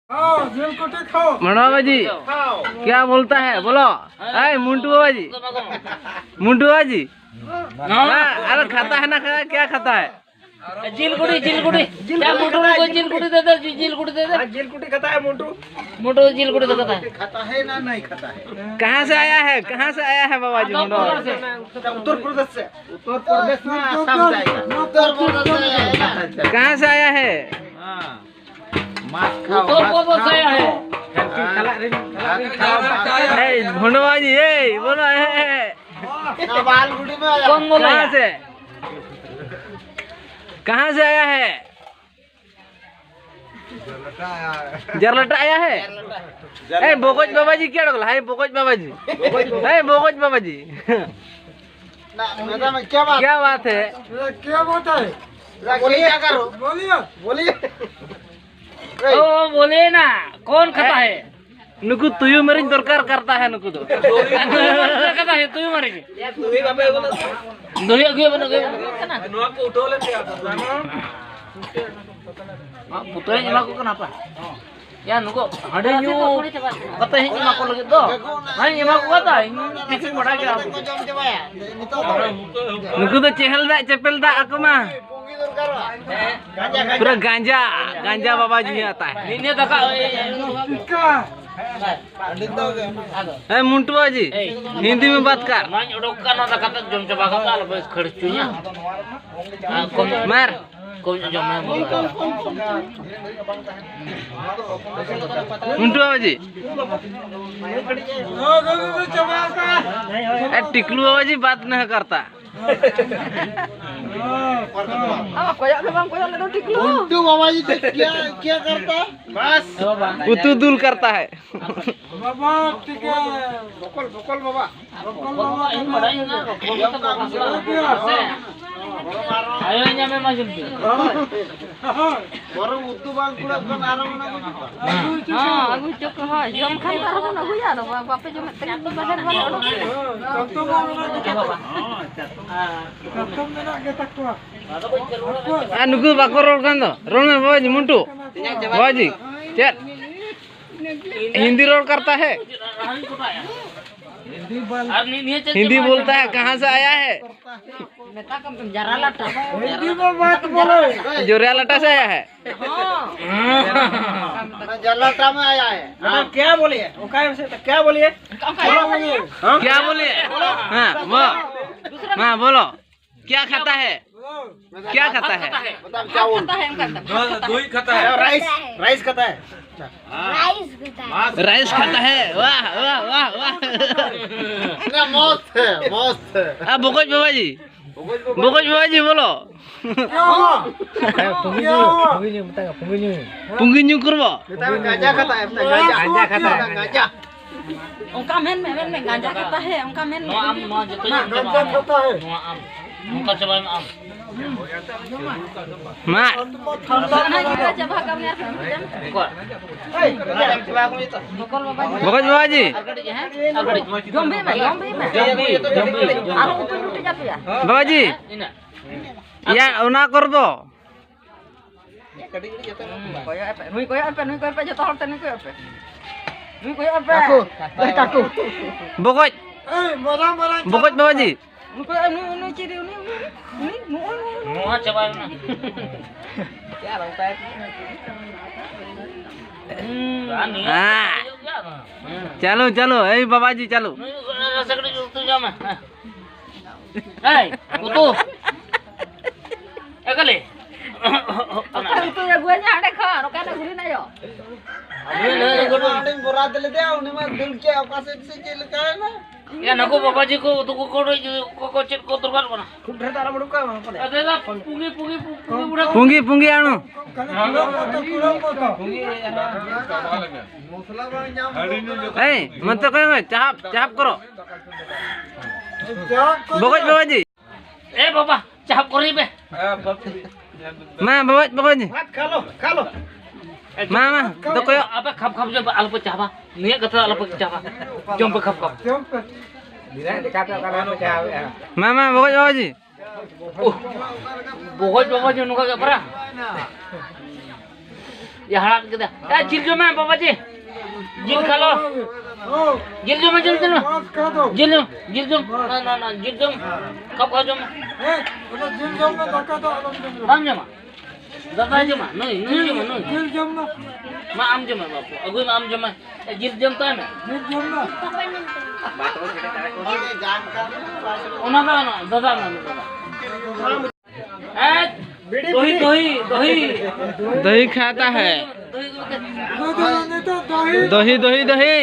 बाबा जी क्या बोलता है बोलो। अरे मुंटू बाबा जी, मुंटू बाबा जी अरे खाता है ना, क्या खाता है? जिलकुटी जिलकुटी क्या मोटू को जिलकुटी दे दे, जिलकुटी दे दे। जिलकुटी खाता है मोटू। मोटू जिलकुटी तो खाता है। खाता है ना नहीं खाता है? कहाँ से आया है, कहाँ से आया है बाबा जी? उत्तर प्रदेश से। उत्तर प्रदेश में आसाम जाएगा। उत्तर प्रदेश से आएगा। कहाँ से आया है? मांस खाओ, उत्तर प्रदेश से आया है। भोंडो बाबा जी बोलो बालगुड़ी में आया। कौन बोला? कहाँ से, कहाँ से आया है? जरलटा आया है। ए बोगज बाबा जी क्या डोगला है? बोगज बाबा जी, बोगज बाबा जी क्या बात है? क्या बात है? बोलिए, क्या करो? बोलिए बोलिए। ओ बोले ना, कौन खाता है? नुकु तुयु मरिच दरकार करता है नुकु तो खाता है तुयु मरिच। दोही अगुए बनो गए ना। नोआ को उठो ले दिया। पुतरे ᱧᱮᱢᱟ ᱠᱚ ᱠᱟᱱᱟ ᱯᱟ ᱭᱟ नुको हडे ᱧᱩ कते हे ᱧᱮᱢᱟ ᱠᱚ ᱞᱟᱹᱜᱤᱫ ᱫᱚ ᱦᱟᱭ ᱧᱮᱢᱟ ᱠᱚ ᱠᱟᱛᱟ ᱤᱧ ᱴᱤᱠᱤᱴ बड़ा के नुकु तो चेहल दा चपेल दा ako mah पूरा गांजा गांजा बाबा जी आता है। निने दका ए मुंटू बाबा जी हिंदी में बात कर। मां ओडोक काना दका त जम चबा का आल बस खड़चुया मार को जम में मुंटू बाबा जी टिकलू बाबा जी बात नहीं करता। मुंटू बाबा जी क्या क्या करता है? बस उतू दूल करता है। बाबा ठीक है। बकल बकल बाबा। इन बड़ा ही ना आयो ᱧame ma jumpi बरं उतू बाल कुड़ा कन आराम ना हां अगु चक हा जम खान तार बन अगु या बापे जम तक बाजार वाला ओडो तो नुकु बाको रोड kan do रोड में बाबा जी मुंटू बाबा जी चल हिंदी रोड करता है, हिंदी बोलता है। कहाँ से आया है? हिंदी में बात बोलो। जोरियालटा से आया है। जलाटा में आया है। हाँ क्या बोलिए? वो क्या बोलिए? क्या बोलिए? हाँ बोलो क्या खाता है? क्या खाता है? चावल दूध खाता है। राइस राइस खाता है। राइस खाता है। वाह वाह वाह वाह ना मस्त है मस्त है। बोगज बाबा जी, बोगज बाबा जी बोलो। पुंगी न्यू करबो। गांजा खाता है। गांजा खाता है। गांजा उनका मेन में गांजा खाता है। उनका मेन में आम नो जतो गांजा खाता है। आम उनका चबा में आम मां जब कम यार को बोगज बाबा जी जम्बे में आरो ऊपर लुटे जाते या बाबा जी या ओना कर दो। नुई कोया पे जतो हर तने कोया पे नुई कोया पे काकू बोगज मरा मरा बोगज बाबा जी नुई चिरी नुई नो चबा में क्या होता है? हाँ चलो चलो ए बाबा जी चलो। रसगड़ी तू जा में ए कुतु एकले तो ये गुए झाड़े खा रोका ना गुली ना यो आड़े बोरा दले दे उन्हें में दिल के अवकाश से जेल का है ना या नको बाबा जी को तो को चिट को दरबार बना ढेर तारा बड़ू का वहां पर अरे दा पुंगी पुंगी पुंगी बुढ़ा पुंगी पुंगी आनो मसला बन जाम ए मत तो कहे चाप चाप करो बोगज बाबा जी। ए बाबा चाप करी बे मां बाबा जी खा लो मां तो कोयो अबे खप खप जो आलू पे चापा निया कथा आलू पे चापा जम पे खप खप बिना दिखा पे का पे चाव मां बोगज बाबा जी बोगज बाबा जी नुका के परा ये हड़ा के दे ए जिल जो मैं बाबा जी जिल खा लो जिल जो मैं जिल जो जिल जो ना जिल जो कब खा जो मैं आम जमा दादा जमा नहीं जमा नहीं मैं आम जमा बापू अगुई में आम जमा जिल जमता है मैं ओना ना दादा ना ए दही दही दही दही खाता है। दही दही दही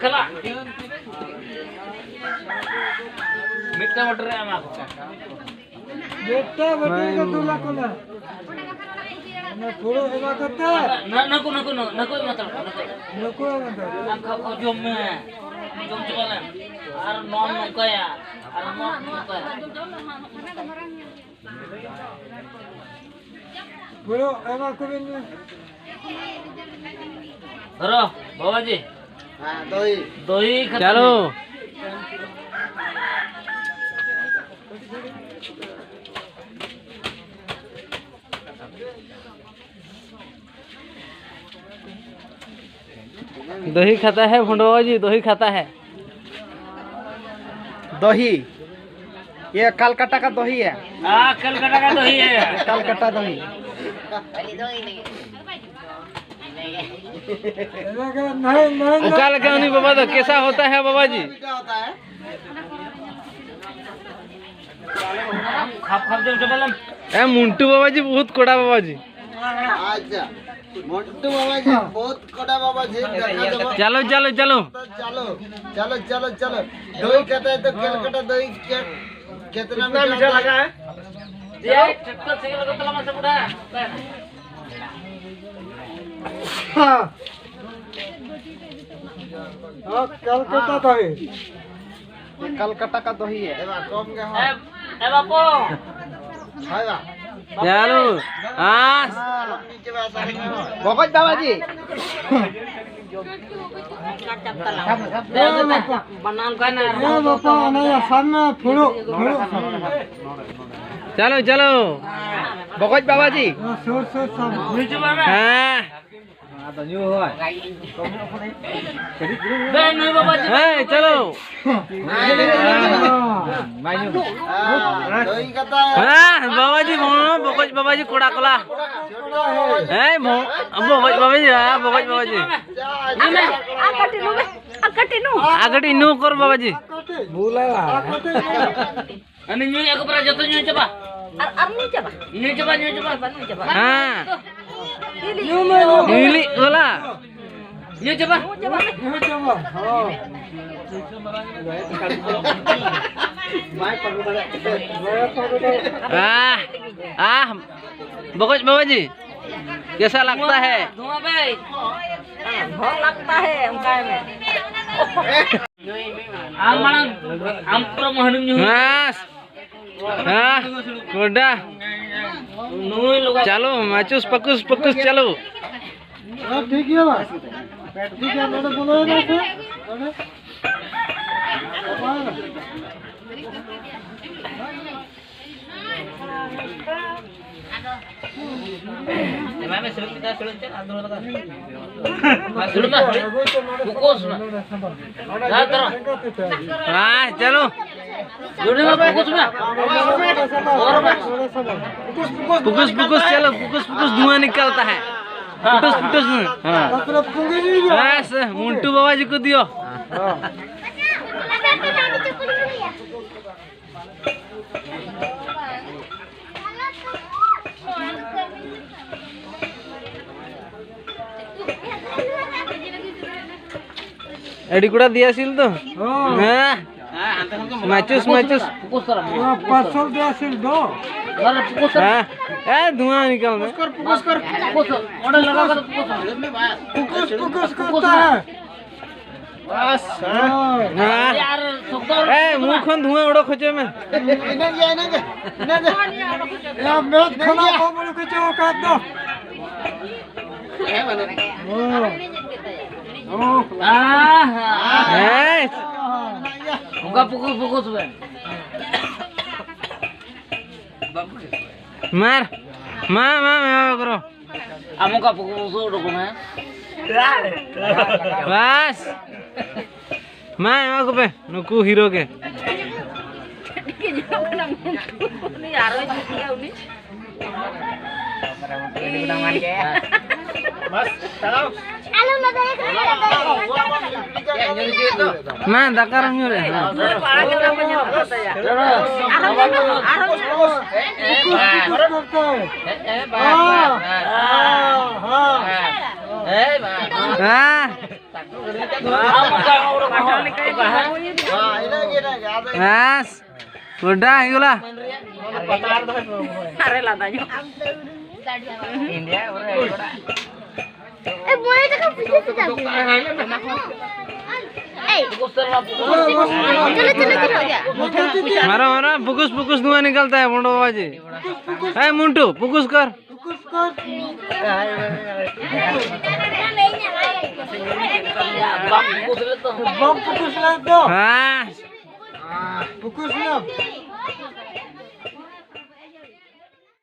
खला मिट्टा मटर है हमारा बेटा बेटे का दूल्हा कोला ना थोड़ो सेवा करता नको नको नको मतलब नको angka kau jom cuman ar non muka ya ar non muka बोलो एवा कोबे ने धरो बाबा जी हां दही दही चलो दही खाता है भंडवा जी दही खाता है। दही ये कलकत्ता का दही है हाँ कलकत्ता का दही है कलकत्ता दही उकाल के नहीं बाबा तो कैसा होता है बाबा जी? खाप खाप जो चबलम ए मुंटू बाबा जी बहुत कोड़ा बाबा जी। अच्छा मोटू बाबा जी बहुत कोड़ा बाबा जी चलो चलो चलो चलो चलो चलो चलो दही कहता है तो कलकत्ता दही कितना मीठा लगा है ये चक्कर से लगा तला मत बुढ़ा हाँ कलकत्ता दही कलकत्ता का दही है कम के ए बापू हाय बा चलो हाँ भगत बाबा जी बनाम का ना बापा नहीं सामने फोड़ो चलो चलो भगत बाबा जी नीचे में हाँ बे नहीं बाबा जी चलो दही कहता है हाँ बाबा जी बोगज बाबा जी कोड़ा कोला है बोगज बाबा जी हाँ बोगज बाबा जी आगट इन्नू कर बाबा जी अनि न्यू एक पर जतो न्यू चबा न्यू चबा हाँ नीली कोला न्यू चबा बोगज बाबा जी कैसा लगता है? धुआं भाई बहुत लगता है उनका में आम मांग आम पर महनुम न्यू हाँ हाँ कोड़ा नुई लोग चलो माचूस पकुस पकुस चलो ठीक है बा ठीक है मैंने बोला ना से मैं सुन kita सुन चल आंदोलन लगा सुन ना फोकस ना जा तरह हाँ चलो जोड़ने में फोकस में और में पुकुस पुकुस चलो पुकुस पुकुस धुआं निकलता है पुकुस पुकुस में हाँ बस मुंटू बाबा जी को दियो एडी कुड़ा दिया सिल तो हाँ मैचूस मैचूस फोकस करा पार्सल दिया सिल दो अरे फोकस हाँ ए धुआं निकल रहा है फोकस ऑर्डर लगा कर फोकस फोकस करता है बस हाँ यार सुकर ए मुंह खोन धुआं उड़ो खोचे में इन्हें यार मैं खाना बोल के जो काट दो उनका फोकस में मार मार करो Amo ka pukuso do kuma. बस मैं पे नुकू हीरो के मैं दकार रे बस उड़ा हिगला मारो मारो पुकुस पुकुस धुआं निकलता है मुंडो बाजी है मुंटू पुकुस कर बम पुकुस ला दो हाँ पुकुस ला